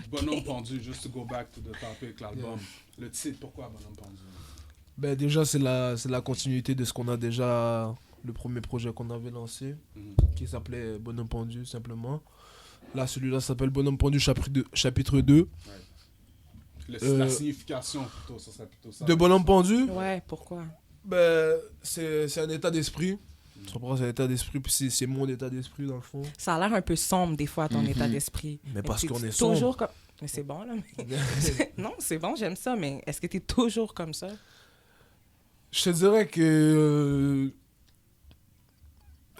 Bonhomme pendu, just to go back to the topic, l'album. Le titre, pourquoi Bonhomme pendu? Ben déjà, c'est la continuité de ce qu'on a déjà, le premier projet qu'on avait lancé, qui s'appelait Bonhomme pendu, simplement. Là, celui-là s'appelle Bonhomme pendu, chapitre 2. La signification, plutôt, ça serait plutôt ça. De Bonhomme pendu, Ouais, pourquoi? ben, c'est un état d'esprit. Tu comprends, c'est un état d'esprit, puis c'est mon état d'esprit, dans le fond. Ça a l'air un peu sombre, des fois, ton état d'esprit. Mais parce t'es qu'on est toujours sombre. comme... Mais c'est bon, là. Mais... non, c'est bon, j'aime ça, mais est-ce que t'es toujours comme ça? Je te dirais que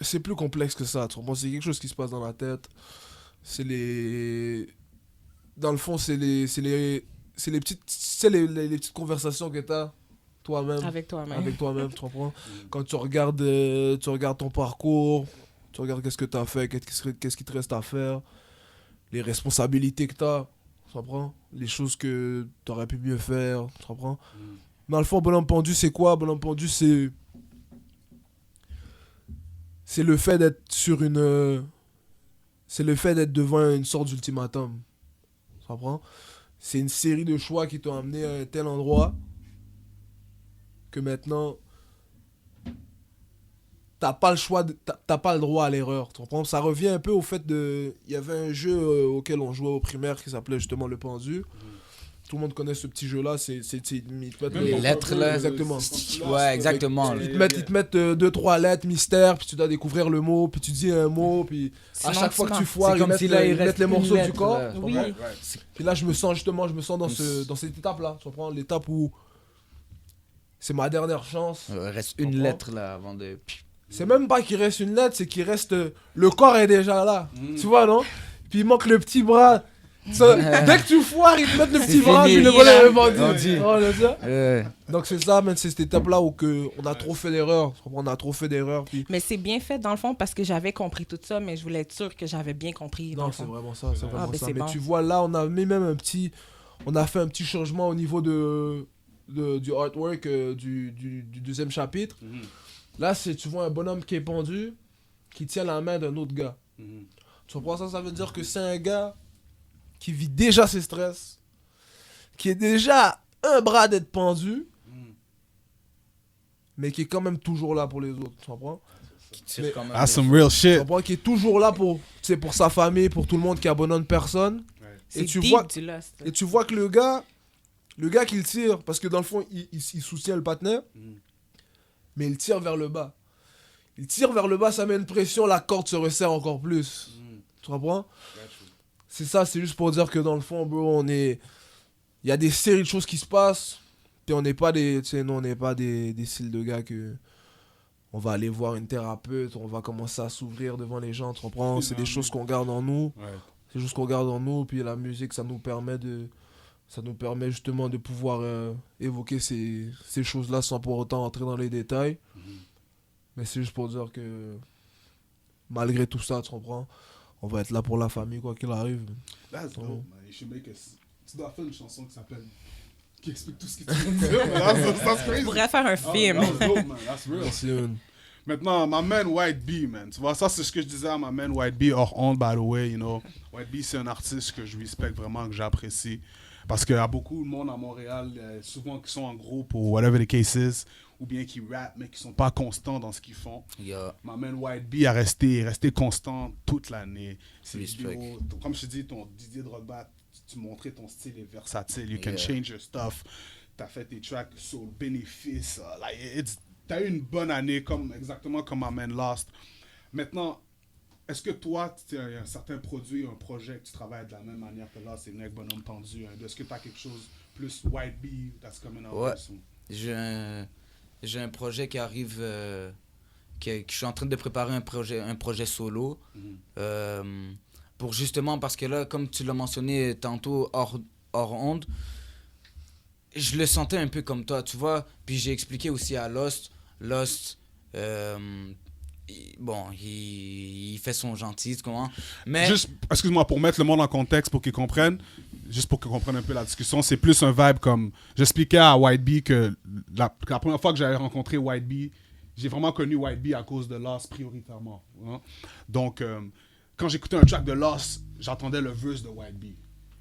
c'est plus complexe que ça. Tu comprends? C'est quelque chose qui se passe dans la tête. C'est les... Dans le fond, c'est les petites conversations que t'as toi-même. Avec toi-même. Avec toi-même, tu comprends? Quand tu regardes ton parcours, tu regardes qu'est-ce que t'as fait, qu'est-ce qui te reste à faire, les responsabilités que t'as, tu comprends? Les choses que t'aurais pu mieux faire, tu comprends? Dans le fond, Bonhomme pendu, c'est quoi? Bonhomme pendu, c'est le fait d'être c'est le fait d'être devant une sorte d'ultimatum. Tu comprends? C'est une série de choix qui t'ont amené à un tel endroit que maintenant, t'as pas le choix, t'as pas le droit à l'erreur. Tu comprends? Ça revient un peu au fait de... Il y avait un jeu auquel on jouait au primaire qui s'appelait justement Le Pendu. Tout le monde connaît ce petit jeu-là, les lettres là. Exactement. Ouais, exactement. Ils te mettent 2-3 lettres mystères, puis tu dois découvrir le mot, puis tu dis un mot, puis à chaque fois que tu foires, ils mettent les morceaux du corps. Là. Oui. Puis là, je me sens dans cette étape-là. Tu comprends? L'étape où c'est ma dernière chance. Il reste une lettre là avant de... C'est même pas qu'il reste une lettre, c'est qu'il reste... Le corps est déjà là. Tu vois, non? Puis il manque le petit bras. Dès que tu foires, ils te mettent le petit bras, puis le bonhomme est vendu. Donc c'est ça, c'est cette étape-là où on a trop fait d'erreurs. On a trop fait d'erreurs. Puis... Mais c'est bien fait dans le fond parce que j'avais compris tout ça, mais je voulais être sûr que j'avais bien compris. Non, c'est vraiment ça. C'est vraiment ça. Mais bon. Tu vois, là, on a mis même on a fait un petit changement au niveau du artwork du deuxième chapitre. Là, tu vois un bonhomme qui est pendu, qui tient la main d'un autre gars. Tu comprends ça? Ça veut dire que c'est un gars qui vit déjà ses stress, qui est déjà un bras d'être pendu, mais qui est quand même toujours là pour les autres. Tu comprends? Ah, some real shit. Tu comprends? Qui est toujours là pour sa famille, pour tout le monde, qui abandonne personne. Et tu vois que le gars qui le tire, parce que dans le fond, il soutient le partenaire, mais il tire vers le bas. Il tire vers le bas, ça met une pression, la corde se resserre encore plus. Tu comprends? C'est ça, c'est juste pour dire que dans le fond, bro, il y a des séries de choses qui se passent, puis on n'est pas des styles de gars que on va aller voir une thérapeute, on va commencer à s'ouvrir devant les gens, tu comprends? C'est des choses qu'on garde en nous. C'est juste qu'on garde en nous, puis la musique, ça nous permet justement de pouvoir évoquer ces choses-là sans pour autant entrer dans les détails. Mais c'est juste pour dire que malgré tout ça, tu comprends, on va être là pour la famille, quoi qu'il arrive. That's dope, man. Tu dois faire une chanson qui explique tout ce que tu viens de dire. That's crazy. On pourrait faire un film. That's dope, man. That's real. Maintenant, my man White B, man. Tu vois, ça, c'est ce que je disais à my man White B hors honte, by the way, you know. White B, c'est un artiste que je respecte vraiment, que j'apprécie. Parce qu'il y a beaucoup de monde à Montréal, souvent qui sont en groupe ou whatever the case is, ou bien qui rappent, mais qui sont pas constants dans ce qu'ils font. My man White B a resté constant toute l'année. Comme je te dis, ton Didier Drogba, tu montrais ton style est versatile. You can change your stuff. T'as fait tes tracks sur le bénéfice. T'as eu une bonne année, exactement comme My Man Lost. Maintenant, est-ce que toi, tu as un certain produit, un projet que tu travailles de la même manière que là, c'est Nek Bonhomme Pendu? Est-ce que tu as quelque chose plus White Bee that's coming out? Ouais, j'ai un projet qui arrive, que je suis en train de préparer un projet solo. Pour justement, parce que là, comme tu l'as mentionné tantôt hors onde, je le sentais un peu comme toi, tu vois. Puis j'ai expliqué aussi à Lost, il fait son gentil, tu comprends? Mais... Juste, excuse-moi, pour mettre le monde en contexte, pour qu'ils comprennent, juste pour qu'ils comprennent un peu la discussion, c'est plus un vibe comme... J'expliquais à White B que la première fois que j'avais rencontré White B, j'ai vraiment connu White Bee à cause de Lost prioritairement. Hein. Donc, quand j'écoutais un track de Lost, j'entendais le verse de White Bee.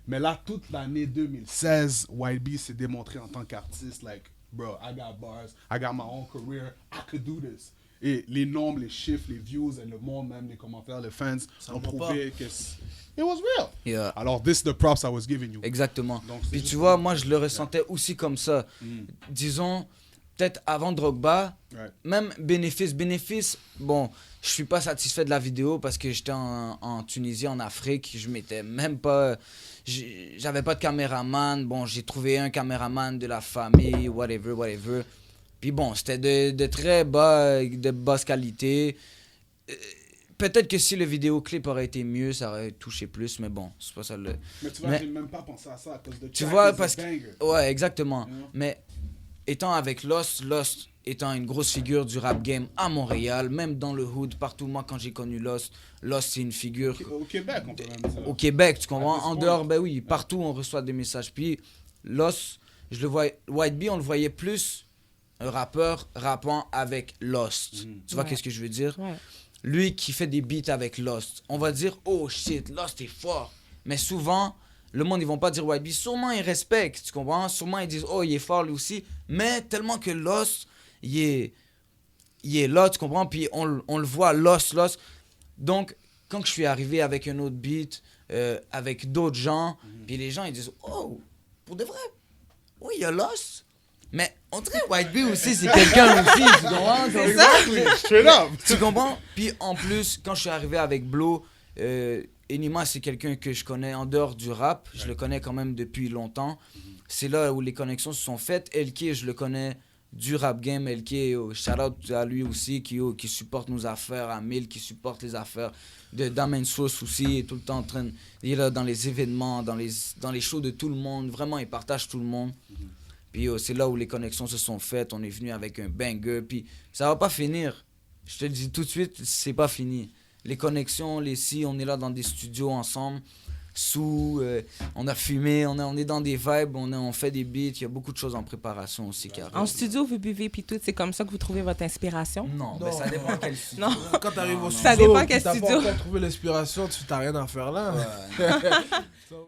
Mais là, toute l'année 2016, White Bee s'est démontré en tant qu'artiste, like, bro, I got bars, I got my own career, I could do this. Et les nombres, les chiffres, les views, et le monde, même les commentaires, les fans ont prouvé que it was real. Yeah. Alors, this is the props I was giving you. Exactement. Donc, Puis tu vois, moi je le ressentais aussi comme ça. Disons, peut-être avant Drogba, Right. même bénéfice, bon, je suis pas satisfait de la vidéo parce que j'étais en Tunisie, en Afrique, je m'étais même pas... J'avais pas de caméraman, bon, j'ai trouvé un caméraman de la famille, whatever. Puis bon, c'était de très de basse qualité. Peut-être que si le vidéoclip aurait été mieux, ça aurait touché plus, mais bon, c'est pas ça le... Mais tu vois, j'ai même pas pensé à ça à cause de Tu vois, parce que... que... Ouais, exactement. You know? Mais étant avec Lost étant une grosse figure du rap game à Montréal, même dans le hood, partout, moi quand j'ai connu Lost c'est une figure... Au Québec, on peut même dire. Au Québec, tu comprends? this En point. dehors, ben oui, partout on reçoit des messages. Puis Lost, je le voyais... White Bee, on le voyait plus un rappeur rappant avec Lost. Tu vois Ouais. qu'est-ce que je veux dire? Ouais. Lui qui fait des beats avec Lost, on va dire, oh shit, Lost est fort. Mais souvent, le monde, ils vont pas dire White Bee. Sûrement, ils respectent, tu comprends? Sûrement, ils disent, oh, il est fort lui aussi. Mais tellement que Lost, il est là, tu comprends? Puis on le voit, Lost. Donc, quand je suis arrivé avec un autre beat, avec d'autres gens, puis les gens, ils disent, oh, pour de vrai, oui, il y a Lost. Mais on dirait White Bee aussi, c'est quelqu'un aussi, tu comprends? C'est ça. Straight up. Tu comprends? Puis en plus, quand je suis arrivé avec Blow, Enima, c'est quelqu'un que je connais en dehors du rap. Je le connais quand même depuis longtemps. C'est là où les connexions se sont faites. LK, je le connais du rap game. LK, shout-out à lui aussi, qui supporte nos affaires. Amil, qui supporte les affaires de Damen Sauce aussi. Il est tout le temps en train... Il est là dans les événements, dans les shows de tout le monde. Vraiment, il partage tout le monde. Puis c'est là où les connexions se sont faites. On est venu avec un banger. Puis ça va pas finir. Je te le dis tout de suite, c'est pas fini. Les connexions, on est là dans des studios ensemble. On a fumé, on est dans des vibes, on fait des beats. Il y a beaucoup de choses en préparation aussi qui arrivent. En studio, vous buvez puis tout, c'est comme ça que vous trouvez votre inspiration? Non, mais ça dépend quel studio. Non. Quand t'arrives au non. studio, Ça dépend quel t'as studio. pas encore trouvé l'inspiration, tu t'as rien à faire là. Ouais.